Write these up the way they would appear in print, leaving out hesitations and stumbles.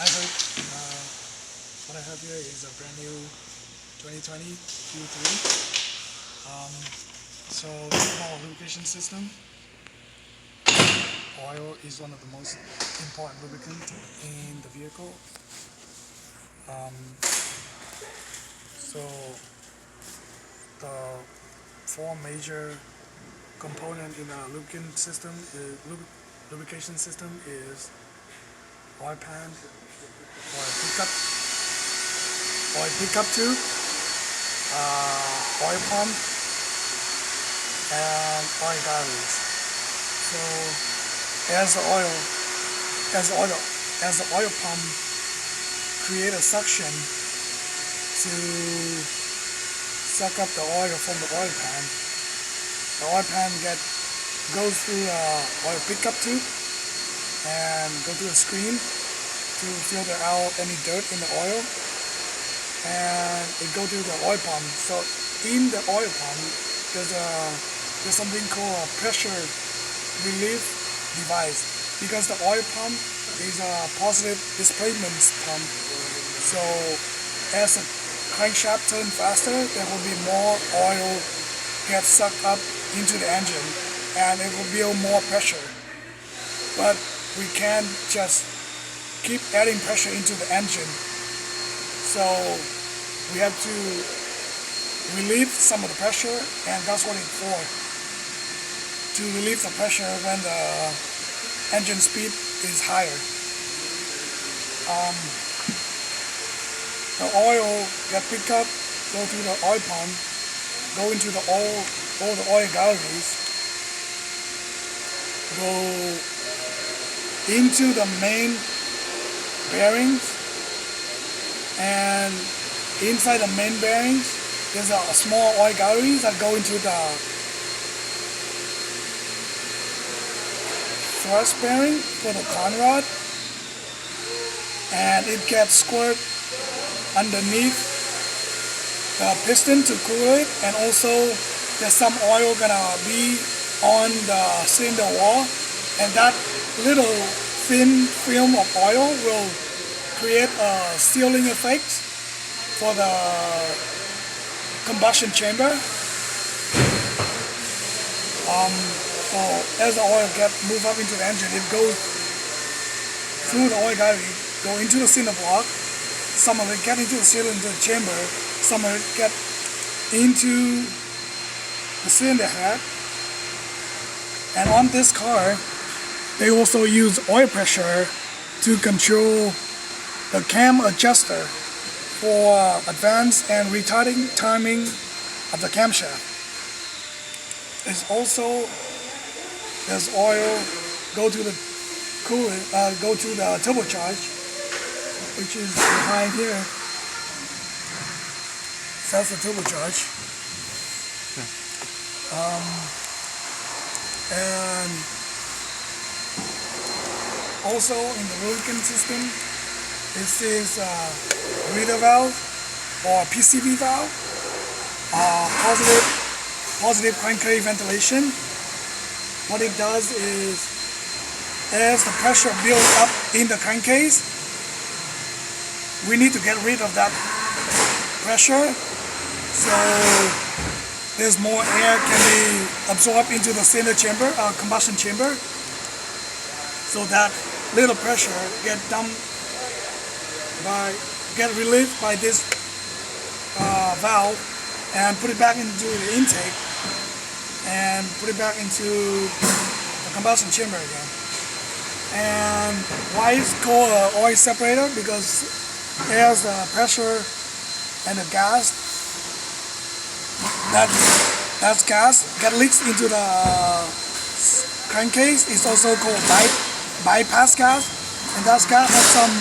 I hope what I have here is a brand new 2020 Q3. So this is our lubrication system. Oil is one of the most important lubricant in the vehicle. So the four major component in a lubricant system is lubrication system is oil pan, oil pickup tube, oil pump, and oil galleries. So as the oil pump create a suction to suck up the oil from the oil pan, the oil pan goes through oil pickup tube and go through a screen to filter out any dirt in the oil, and it go through the oil pump. So in the oil pump there's something called a pressure relief device, because the oil pump is a positive displacement pump. So as the crankshaft turns faster, there will be more oil get sucked up into the engine and it will build more pressure. But we can't just keep adding pressure into the engine. So we have to relieve some of the pressure, and that's what it's for. To relieve the pressure when the engine speed is higher. The oil get picked up, go through the oil pump, go into all the oil galleries, go into the main bearings, and inside the main bearings there's a small oil galleries that go into the thrust bearing for the con rod, and it gets squirted underneath the piston to cool it, and also there's some oil gonna be on the cylinder wall, and that little thin film of oil will create a sealing effect for the combustion chamber. So as the oil move up into the engine, it goes through the oil gallery, go into the cylinder block. Some of it get into the cylinder chamber, some of it get into the cylinder head. And on this car, they also use oil pressure to control the cam adjuster for advance and retarding timing of the camshaft. There's oil go to the coolant, go to the turbocharge, which is behind here. That's the turbocharge. And also in the lubricant system, this is a breather valve or PCV valve, positive crankcase ventilation. What it does is, as the pressure builds up in the crankcase, we need to get rid of that pressure, so there's more air can be absorbed into the cylinder chamber, combustion chamber, so that little pressure get relieved by this valve, and put it back into the intake and put it back into the combustion chamber again. And why it's called an oil separator? Because as the pressure and the gas, that gas get leaks into the crankcase. It's also called bypass gas, and that gas has some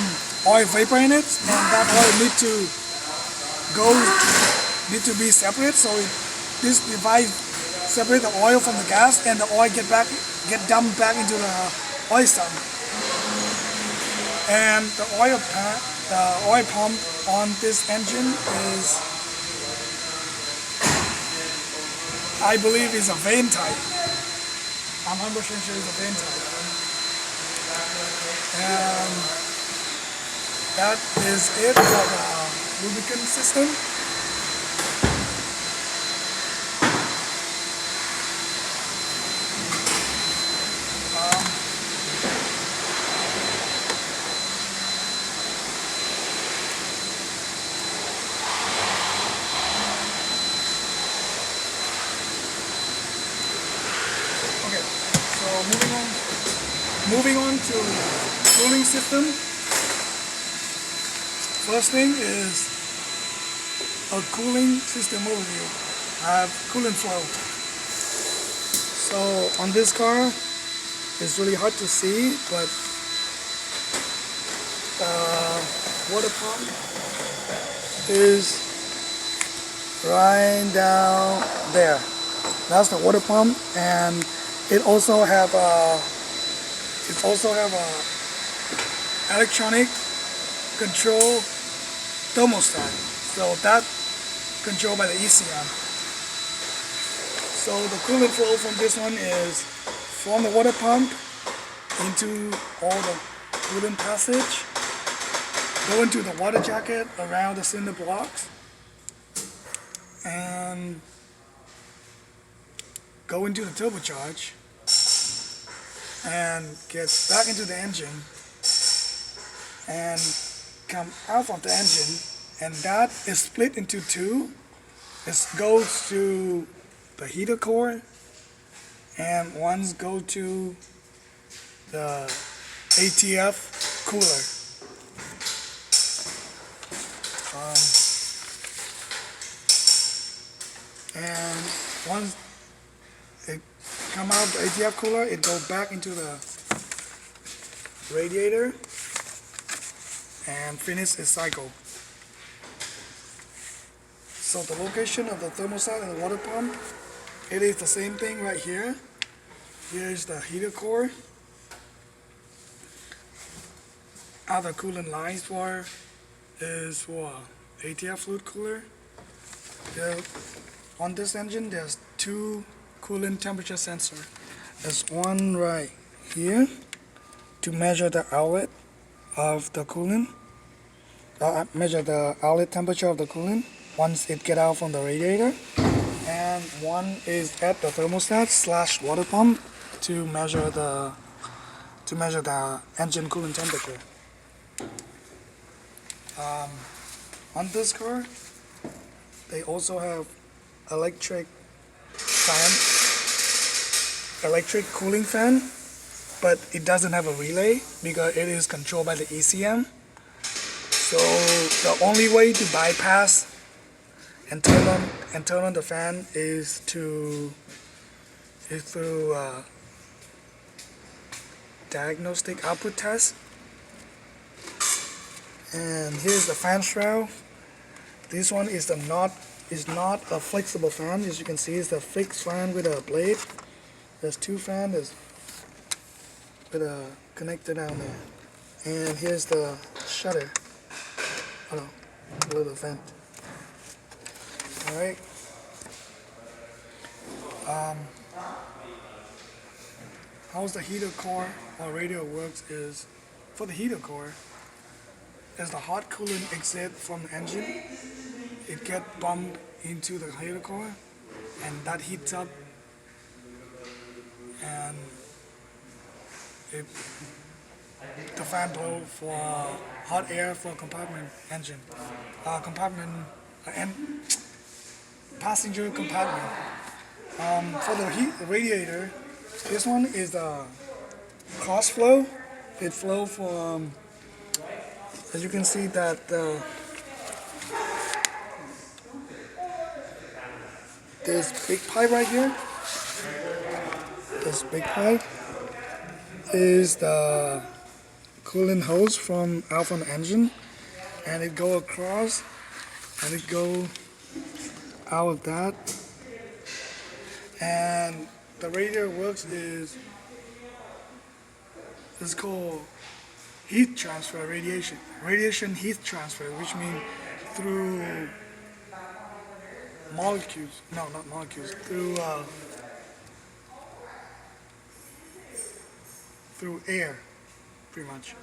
oil vapor in it, and that oil need to be separate. So this device separate the oil from the gas, and the oil get dumped back into the oil sump. And the oil pump on this engine is, I believe, is a vane type. I'm 100% sure it's a vane type. And that is it for the lubricant system. Okay, so moving on to cooling system. First thing is a cooling system overview. I have coolant flow. So on this car, it's really hard to see, but water pump is right down there. That's the water pump, and it also have a electronic control thermostat. So that controlled by the ECM. So the coolant flow from this one is from the water pump into all the coolant passage, go into the water jacket around the cinder blocks, and go into the turbocharge and get back into the engine and come out of the engine, and that is split into two. It goes to the heater core, and one's go to the ATF cooler. And once it come out of the ATF cooler, it goes back into the radiator and finish its cycle. So the location of the thermostat and the water pump, it is the same thing right here. Here's the heater core. Other coolant lines for is for ATF fluid cooler. On this engine, there's two coolant temperature sensors. There's one right here to measure the outlet of the coolant, measure the outlet temperature of the coolant once it get out from the radiator, and one is at the thermostat / water pump to measure the engine coolant temperature. On this car, they also have electric cooling fan, but it doesn't have a relay because it is controlled by the ECM. So the only way to bypass and turn on the fan is through diagnostic output test. And here's the fan shroud. This one is not a flexible fan. As you can see, it's a fixed fan with a blade. There's two fans with a connector down there. And here's the shutter. Oh, a little vent. Alright. How the heater core or radiator works is, for the heater core, as the hot coolant exit from the engine, it gets bumped into the heater core, and that heats up, and the fan blow for hot air for compartment engine, passenger compartment. For the radiator, this one is the cross flow. It flow from, as you can see that this big pipe right here. This big pipe is the coolant hose from out from the engine, and it go across and it go out of that. And the radiator works is called heat transfer radiation heat transfer, which means through molecules, no, not molecules, through air, pretty much.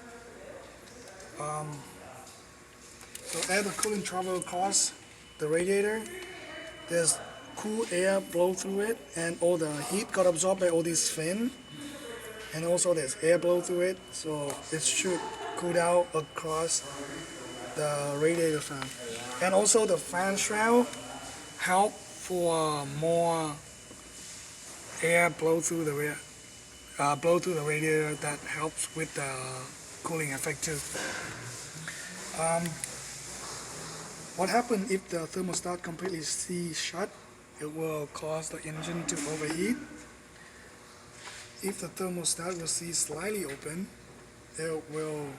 So as the coolant travel across the radiator, there's cool air blow through it, and all the heat got absorbed by all these fins, and also there's air blow through it, so it should cool down across the radiator fan. And also the fan shroud help for more air blow through the radiator. That helps with the cooling effect too. What happens if the thermostat completely sees shut? It will cause the engine to overheat. If the thermostat will see slightly open, it will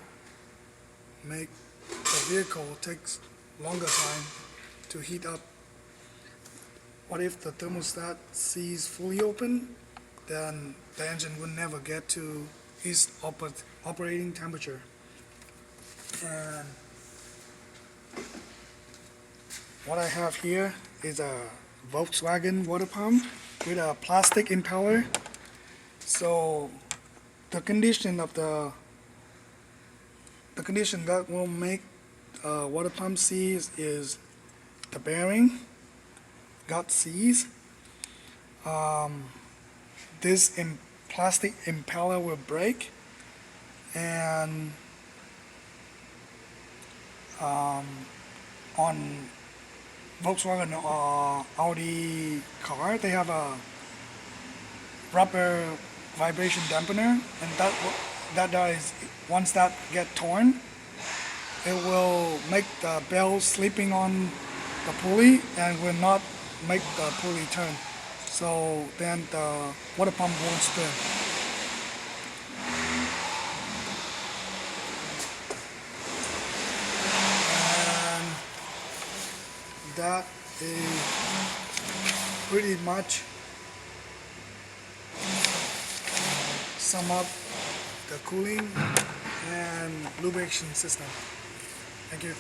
make the vehicle takes longer time to heat up. What if the thermostat sees fully open? Then the engine will never get to its operating temperature. And what I have here is a Volkswagen water pump with a plastic impeller. So the condition that will make water pump seize is the bearing got seized. This plastic impeller will break, and on Volkswagen or Audi car, they have a rubber vibration dampener, and that is once that get torn, it will make the bell sleeping on the pulley and will not make the pulley turn. So then the water pump won't spin. And that is pretty much sum up the cooling and lubrication system. Thank you.